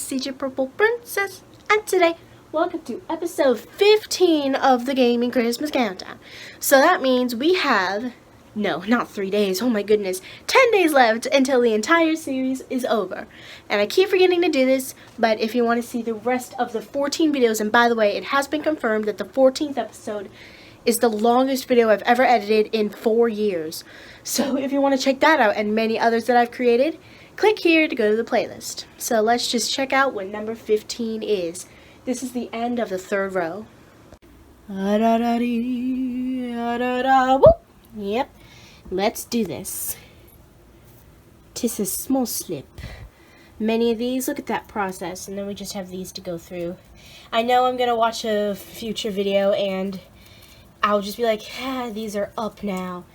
CJPurplePrincess, and today, welcome to episode 15 of the Gaming Christmas Countdown. So that means we have, no, not 3 days, oh my goodness, 10 days left until the entire series is over. And I keep forgetting to do this, but if you want to see the rest of the 14 videos, and by the way, it has been confirmed that the 14th episode is the longest video I've ever edited in 4 years. So if you want to check that out and many others that I've created, click here to go to the playlist. So let's just check out what number 15 is. This is the end of the third row. Yep, let's do this. 'Tis a small slip. Many of these, look at that process, and then we just have these to go through. I know I'm gonna watch a future video and I'll just be like, these are up now.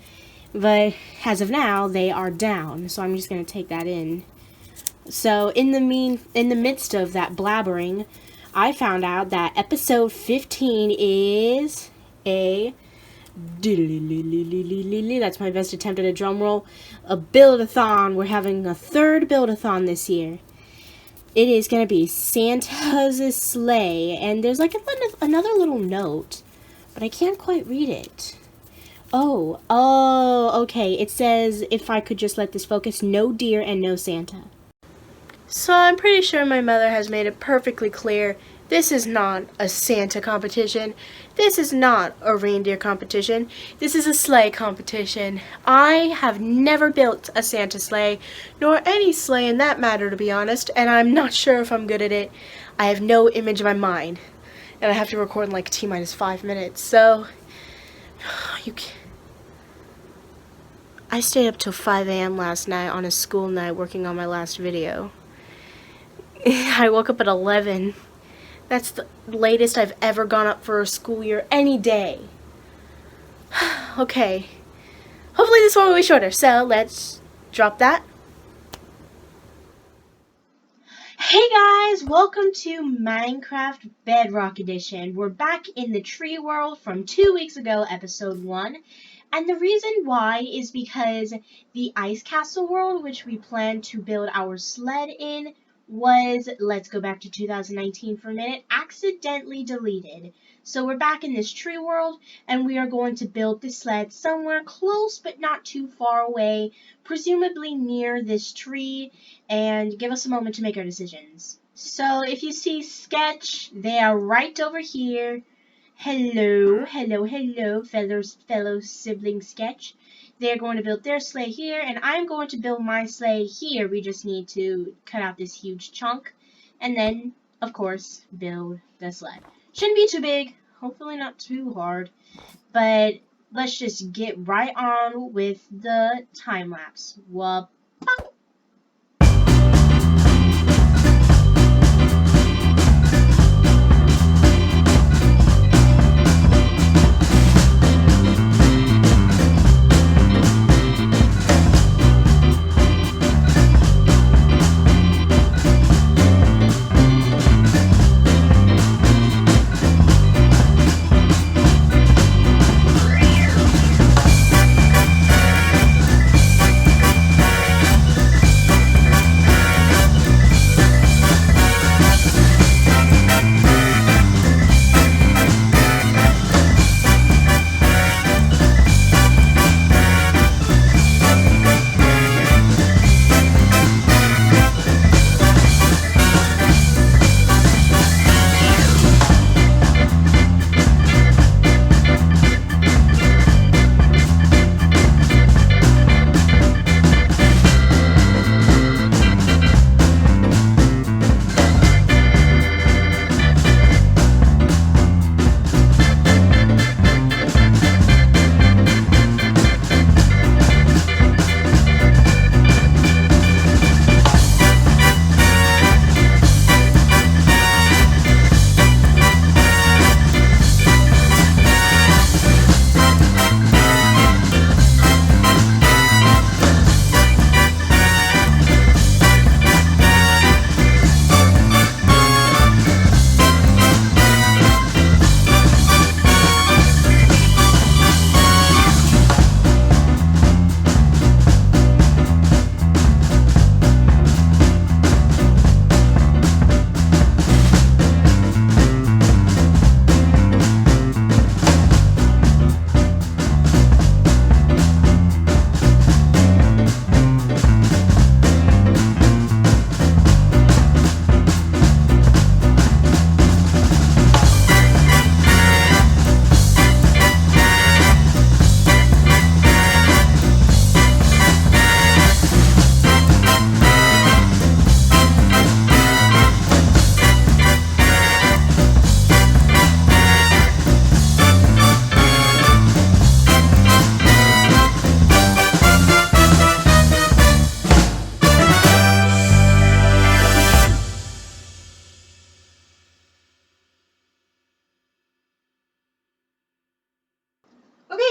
But as of now, they are down, so I'm just going to take that in. So in the midst of that blabbering, I found out that episode 15 is a that's my best attempt at a drum roll. A Build-a-Thon. We're having a third Build-a-Thon this year. It is going to be Santa's sleigh, and there's like another little note, but I can't quite read it. Oh, okay. It says, if I could just let this focus, no deer and no Santa. So I'm pretty sure my mother has made it perfectly clear, this is not a Santa competition. This is not a reindeer competition. This is a sleigh competition. I have never built a Santa sleigh, nor any sleigh in that matter, to be honest, and I'm not sure if I'm good at it. I have no image in my mind, and I have to record in like T-minus 5 minutes, so you can't. I stayed up till 5 a.m. last night on a school night working on my last video. I woke up at 11. That's the latest I've ever gone up for a school year any day. Okay. Hopefully this one will be shorter, so let's drop that. Hey guys, welcome to Minecraft Bedrock Edition. We're back in the tree world from 2 weeks ago, episode 1. And the reason why is because the ice castle world, which we planned to build our sled in, was, let's go back to 2019 for a minute, accidentally deleted. So we're back in this tree world, and we are going to build the sled somewhere close but not too far away, presumably near this tree, and give us a moment to make our decisions. So if you see sketch, they are right over here. Hello, fellow sibling sketch. They're going to build their sleigh here, and I'm going to build my sleigh here. We just need to cut out this huge chunk, and then, of course, build the sled. Shouldn't be too big, hopefully not too hard, but let's just get right on with the time lapse. Whoop.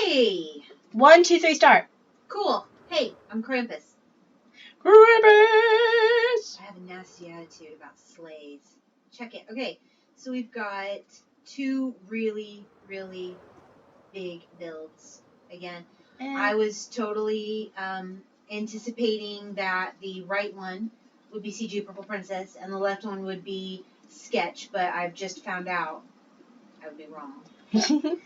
Hey! 1, 2, 3, start. Cool. Hey, I'm Krampus. Krampus! I have a nasty attitude about sleighs. Check it. Okay, so we've got 2 really, really big builds. Again, I was totally anticipating that the right one would be CJPurplePrincess and the left one would be Sketch, but I've just found out I would be wrong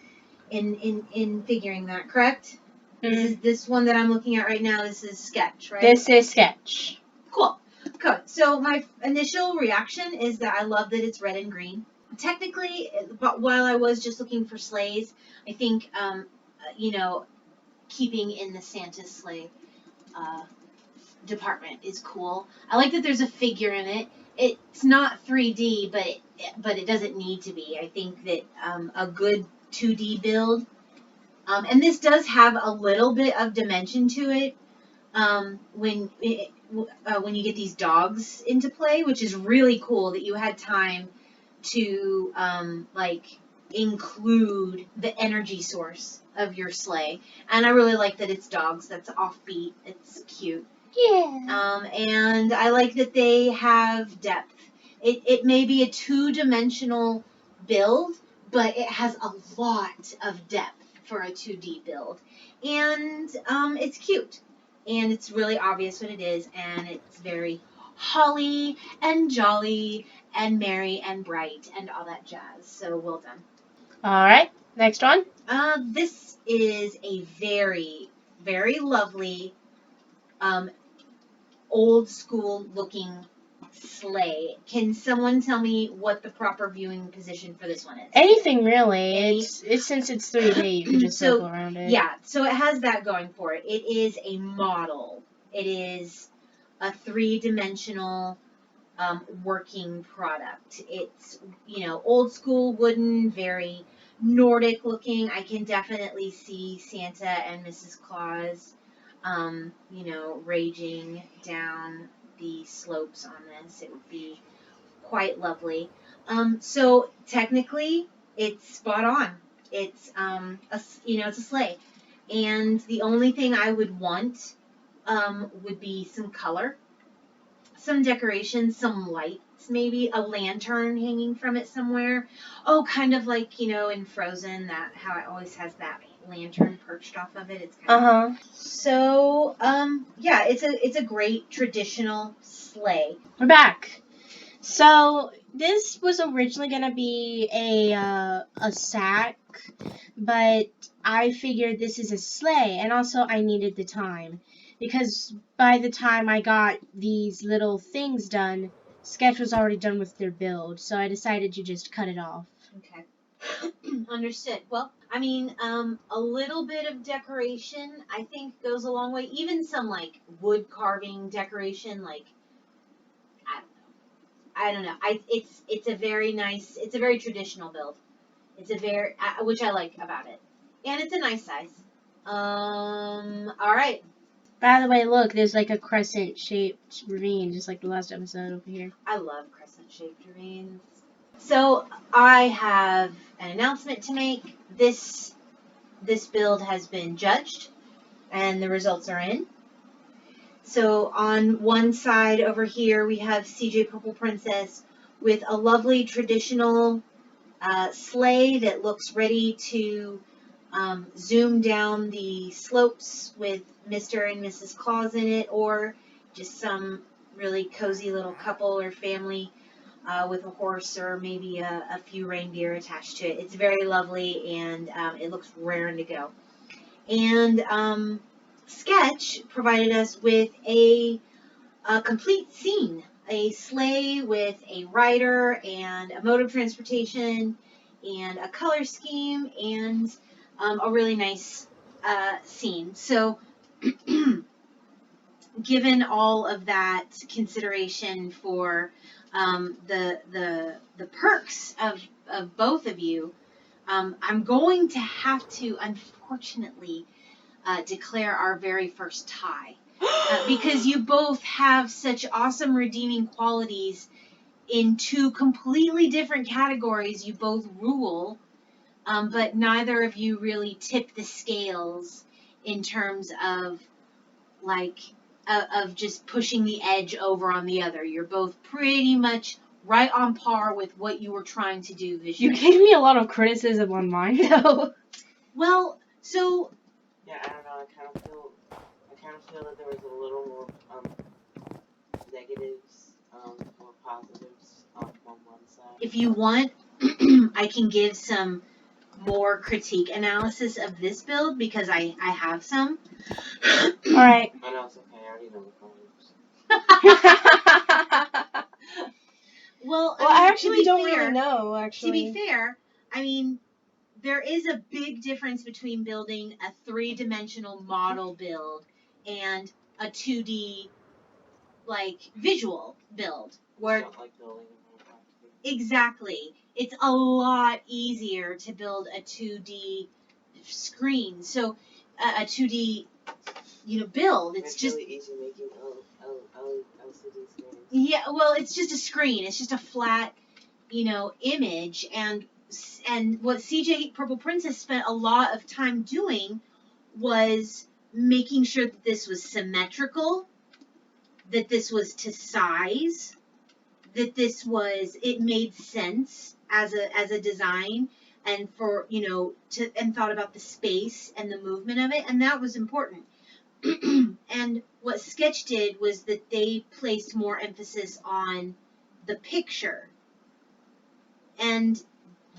in figuring that, correct? This is this one that I'm looking at right now. This is Sketch, right? This is Sketch. Cool. Good. So my initial reaction is that I love that it's red and green. Technically, but while I was just looking for sleighs, I think, keeping in the Santa sleigh department is cool. I like that there's a figure in it. It's not 3D, but it doesn't need to be. I think that a good 2D build, and this does have a little bit of dimension to it when you get these dogs into play, which is really cool that you had time to include the energy source of your sleigh. And I really like that it's dogs. That's offbeat. It's cute. Yeah. And I like that they have depth. It may be a 2-dimensional build, but it has a lot of depth for a 2D build. And it's cute. And it's really obvious what it is. And it's very holly and jolly and merry and bright and all that jazz. So well done. All right, next one. This is a very, very lovely, old school looking sleigh. Can someone tell me what the proper viewing position for this one is? Anything really. It's since it's 3D, you can just circle around it. Yeah, so it has that going for it. It is a model. It is a 3-dimensional working product. It's, old school wooden, very Nordic looking. I can definitely see Santa and Mrs. Claus, raging down the slopes on this. It would be quite lovely. So technically, it's spot on. It's it's a sleigh, and the only thing I would want would be some color, some decorations, some lights, maybe a lantern hanging from it somewhere. Oh, kind of like in Frozen, that how it always has that lantern perched off of it. It's kind of so yeah, it's a great traditional sleigh. We're back. So this was originally gonna be a sack, but I figured this is a sleigh, and also I needed the time because by the time I got these little things done, Sketch was already done with their build, so I decided to just cut it off. Okay. Understood. Well, I mean, a little bit of decoration I think goes a long way. Even some wood carving decoration, I don't know. It's a very nice. It's a very traditional build. It's a very which I like about it, and it's a nice size. All right. By the way, look, there's a crescent-shaped ravine, just like the last episode over here. I love crescent-shaped ravines. So I have an announcement to make. This build has been judged, and the results are in. So on one side over here, we have CJPurplePrincess with a lovely traditional sleigh that looks ready to zoom down the slopes with Mr. and Mrs. Claus in it, or just some really cozy little couple or family with a horse or maybe a few reindeer attached to it. It's very lovely, and it looks raring to go. And Sketch provided us with a complete scene, a sleigh with a rider and a mode of transportation and a color scheme and a really nice scene. So given all of that consideration for the perks of both of you, I'm going to have to, unfortunately, declare our very first tie. Because you both have such awesome redeeming qualities in 2 completely different categories. You both rule but neither of you really tip the scales in terms of like of just pushing the edge over on the other. You're both pretty much right on par with what you were trying to do visually. You gave me a lot of criticism on mine, though. Well, so Yeah, I don't know. I kind of feel that there was a little more negatives, more positives on one side. if you want, I can give some more critique analysis of this build because I have some. Alright. I know it's okay. I already know the problems. Well, I mean, actually don't really know, To be fair, I mean, there is a big difference between building a 3-dimensional model build and a 2D, like, visual build. Where It's not like building a Minecraft. Exactly. It's a lot easier to build a 2D screen. So, a 2D, build. It's just really easy making LCD screens. Yeah, well, it's just a screen. It's just a flat, image. And what CJPurplePrincess spent a lot of time doing was making sure that this was symmetrical, that this was to size, that it made sense as a design, and and thought about the space and the movement of it, and that was important. And what Sketch did was that they placed more emphasis on the picture and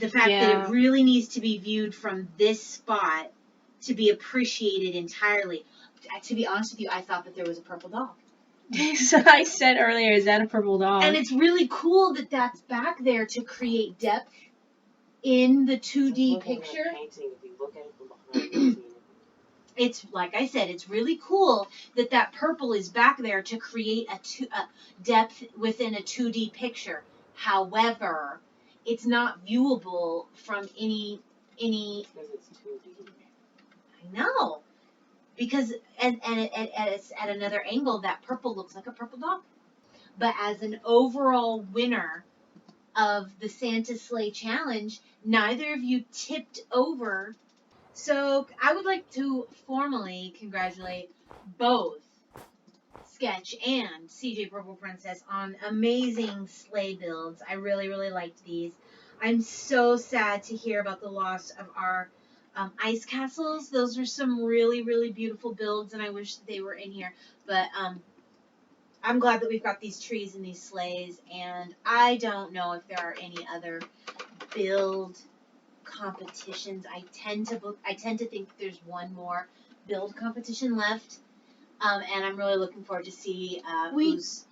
the fact that it really needs to be viewed from this spot to be appreciated entirely. To be honest with you, I thought that there was a purple dog. So I said earlier, is that a purple dog? And it's really cool that that's back there to create depth in the 2D picture. If you look at it from behind, It's like I said, it's really cool that purple is back there to create a depth within a 2D picture. However, it's not viewable from any. Because it's 2D. I know, because it's at another angle, that purple looks like a purple dog. But as an overall winner of the Santa Sleigh Challenge, neither of you tipped over. So I would like to formally congratulate both Sketch and CJPurplePrincess on amazing sleigh builds. I really, really liked these. I'm so sad to hear about the loss of our ice castles. Those are some really, really beautiful builds, and I wish that they were in here. But I'm glad that we've got these trees and these sleighs, and I don't know if there are any other build competitions. I tend to think there's one more build competition left, and I'm really looking forward to see who's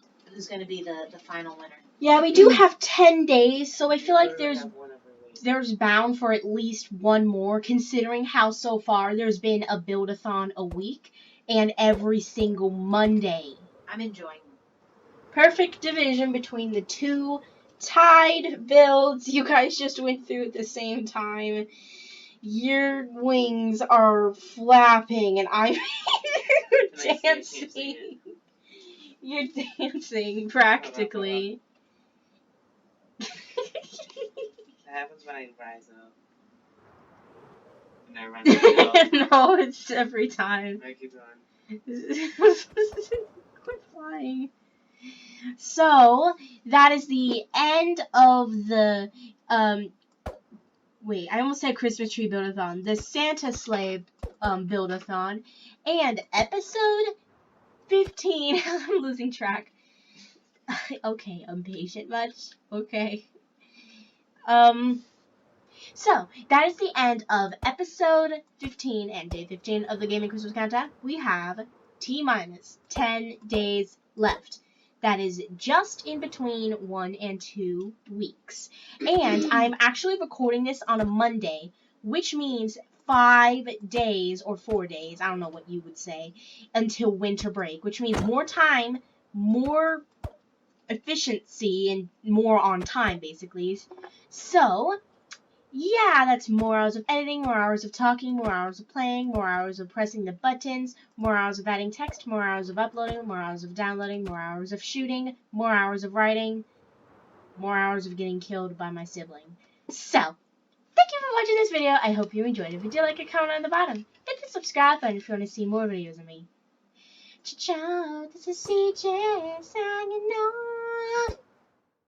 going to be the final winner. Yeah, we do have 10 days, so I feel like there's bound for at least one more, considering how so far there's been a Build-a-Thon a week and every single Monday. I'm enjoying them. Perfect division between the two tied builds you guys just went through at the same time. Your wings are flapping and I'm dancing. You're dancing practically. That happens when I rise up. And I run up. No, it's every time. I keep going. Quit flying. So, that is the end of the, wait, I almost said Christmas Tree Build-a-Thon. The Santa Sleigh Build-a-Thon. And episode 15, I'm losing track. Okay, impatient much? Okay. So, that is the end of episode 15 and day 15 of the Gaming Christmas Countdown. We have T-minus 10 days left. That is just in between 1 and 2 weeks. And I'm actually recording this on a Monday, which means 5 days or 4 days, I don't know what you would say, until winter break, which means more time, more efficiency, and more on time, basically. So, yeah, that's more hours of editing, more hours of talking, more hours of playing, more hours of pressing the buttons, more hours of adding text, more hours of uploading, more hours of downloading, more hours of shooting, more hours of writing, more hours of getting killed by my sibling. So, thank thank you for watching this video. I hope you enjoyed it. If you did, like a comment on the bottom. Hit the subscribe button if you want to see more videos of me. Ciao, this is CJ signing off.